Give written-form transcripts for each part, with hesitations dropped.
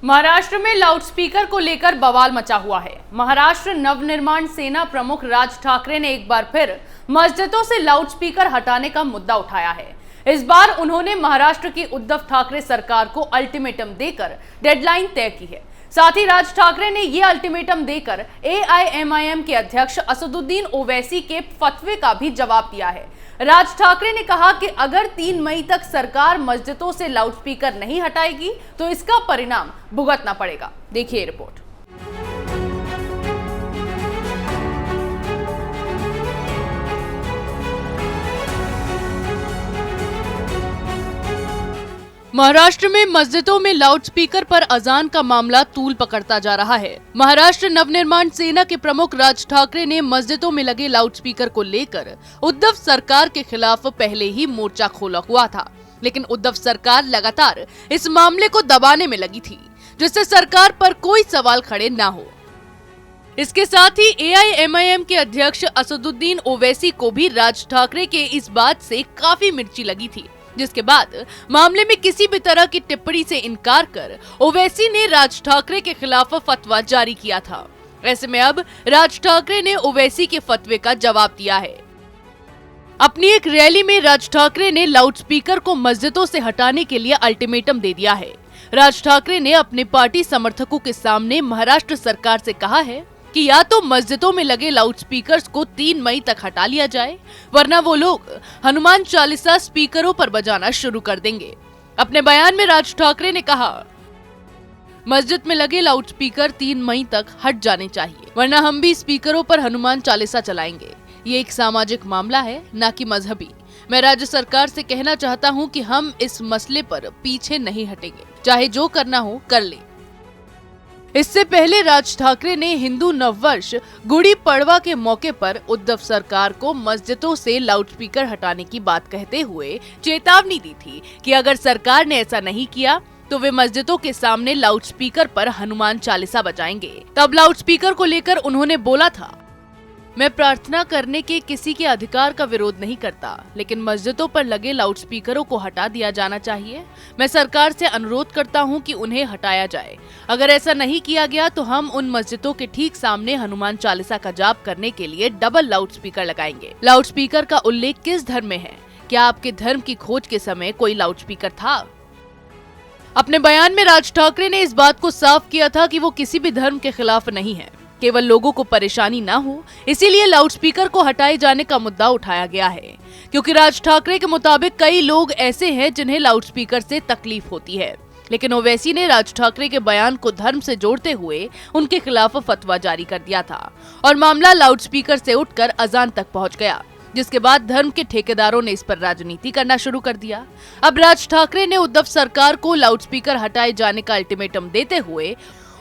महाराष्ट्र में लाउडस्पीकर को लेकर बवाल मचा हुआ है। महाराष्ट्र नवनिर्माण सेना प्रमुख राज ठाकरे ने एक बार फिर मस्जिदों से लाउडस्पीकर हटाने का मुद्दा उठाया है। इस बार उन्होंने महाराष्ट्र की उद्धव ठाकरे सरकार को अल्टीमेटम देकर डेडलाइन तय की है। साथ ही राज ठाकरे ने यह अल्टीमेटम देकर AIMIM के अध्यक्ष असदुद्दीन ओवैसी के फतवे का भी जवाब दिया है। राज ठाकरे ने कहा कि अगर 3 मई तक सरकार मस्जिदों से लाउडस्पीकर नहीं हटाएगी तो इसका परिणाम भुगतना पड़ेगा। देखिए रिपोर्ट। महाराष्ट्र में मस्जिदों में लाउडस्पीकर पर अजान का मामला तूल पकड़ता जा रहा है। महाराष्ट्र नवनिर्माण सेना के प्रमुख राज ठाकरे ने मस्जिदों में लगे लाउडस्पीकर को लेकर उद्धव सरकार के खिलाफ पहले ही मोर्चा खोला हुआ था, लेकिन उद्धव सरकार लगातार इस मामले को दबाने में लगी थी, जिससे सरकार पर कोई सवाल खड़े न हो। इसके साथ ही AIMIM के अध्यक्ष असदुद्दीन ओवैसी को भी राज ठाकरे के इस बात से काफी मिर्ची लगी थी, जिसके बाद मामले में किसी भी तरह की टिप्पणी से इनकार कर ओवैसी ने राज ठाकरे के खिलाफ फतवा जारी किया था। ऐसे में अब राज ठाकरे ने ओवैसी के फतवे का जवाब दिया है। अपनी एक रैली में राज ठाकरे ने लाउडस्पीकर को मस्जिदों से हटाने के लिए अल्टीमेटम दे दिया है। राज ठाकरे ने अपने पार्टी समर्थकों के सामने महाराष्ट्र सरकार से कहा है कि या तो मस्जिदों में लगे लाउडस्पीकर्स को 3 मई तक हटा लिया जाए, वरना वो लोग हनुमान चालीसा स्पीकरों पर बजाना शुरू कर देंगे। अपने बयान में राज ठाकरे ने कहा, मस्जिद में लगे लाउडस्पीकर 3 मई तक हट जाने चाहिए, वरना हम भी स्पीकरों पर हनुमान चालीसा चलाएंगे। ये एक सामाजिक मामला है, न कि मजहबी। मैं राज्य सरकार से कहना चाहता हूँ कि हम इस मसले पर पीछे नहीं हटेंगे, चाहे जो करना हो कर ले। इससे पहले राज ठाकरे ने हिंदू नववर्ष गुड़ी पड़वा के मौके पर उद्धव सरकार को मस्जिदों से लाउडस्पीकर हटाने की बात कहते हुए चेतावनी दी थी कि अगर सरकार ने ऐसा नहीं किया तो वे मस्जिदों के सामने लाउडस्पीकर पर हनुमान चालीसा बजाएंगे। तब लाउडस्पीकर को लेकर उन्होंने बोला था, मैं प्रार्थना करने के किसी के अधिकार का विरोध नहीं करता, लेकिन मस्जिदों पर लगे लाउडस्पीकरों को हटा दिया जाना चाहिए। मैं सरकार से अनुरोध करता हूं कि उन्हें हटाया जाए। अगर ऐसा नहीं किया गया तो हम उन मस्जिदों के ठीक सामने हनुमान चालीसा का जाप करने के लिए डबल लाउडस्पीकर लगाएंगे। लाउडस्पीकर का उल्लेख किस धर्म में है? क्या आपके धर्म की खोज के समय कोई लाउडस्पीकर था? अपने बयान में राज ठाकरे ने इस बात को साफ किया था कि वो किसी भी धर्म के खिलाफ नहीं है, केवल लोगों को परेशानी ना हो इसीलिए लाउडस्पीकर को हटाए जाने का मुद्दा उठाया गया है। क्योंकि राज ठाकरे के मुताबिक कई लोग ऐसे हैं जिन्हें लाउडस्पीकर से तकलीफ होती है, लेकिन ओवैसी ने राज ठाकरे के बयान को धर्म से जोड़ते हुए उनके खिलाफ फतवा जारी कर दिया था और मामला लाउडस्पीकर से उठकर अजान तक पहुंच गया, जिसके बाद धर्म के ठेकेदारों ने इस पर राजनीति करना शुरू कर दिया। अब राज ठाकरे ने उद्धव सरकार को लाउडस्पीकर हटाए जाने का अल्टीमेटम देते हुए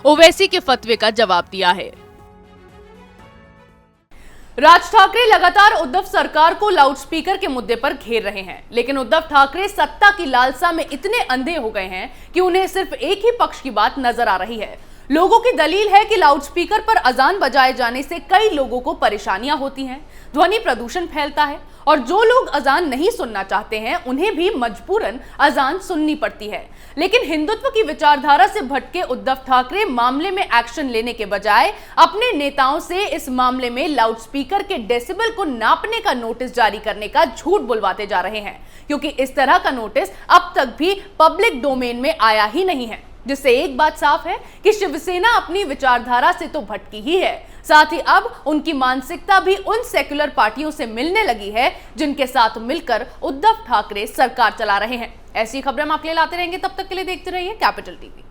ओवैसी के फतवे का जवाब दिया है। राज ठाकरे लगातार उद्धव सरकार को लाउडस्पीकर के मुद्दे पर घेर रहे हैं, लेकिन उद्धव ठाकरे सत्ता की लालसा में इतने अंधे हो गए हैं कि उन्हें सिर्फ एक ही पक्ष की बात नजर आ रही है। लोगों की दलील है कि लाउडस्पीकर पर अजान बजाए जाने से कई लोगों को परेशानियां होती हैं, ध्वनि प्रदूषण फैलता है और जो लोग अजान नहीं सुनना चाहते हैं उन्हें भी मजबूरन अजान सुननी पड़ती है। लेकिन हिंदुत्व की विचारधारा से भटके उद्धव ठाकरे मामले में एक्शन लेने के बजाय अपने नेताओं से इस मामले में लाउडस्पीकर के डेसिबल को नापने का नोटिस जारी करने का झूठ बुलवाते जा रहे हैं, क्योंकि इस तरह का नोटिस अब तक भी पब्लिक डोमेन में आया ही नहीं है। जिससे एक बात साफ है कि शिवसेना अपनी विचारधारा से तो भटकी ही है, साथ ही अब उनकी मानसिकता भी उन सेक्युलर पार्टियों से मिलने लगी है जिनके साथ मिलकर उद्धव ठाकरे सरकार चला रहे हैं। ऐसी खबरें हम आपके लिए लाते रहेंगे, तब तक के लिए देखते रहिए कैपिटल टीवी।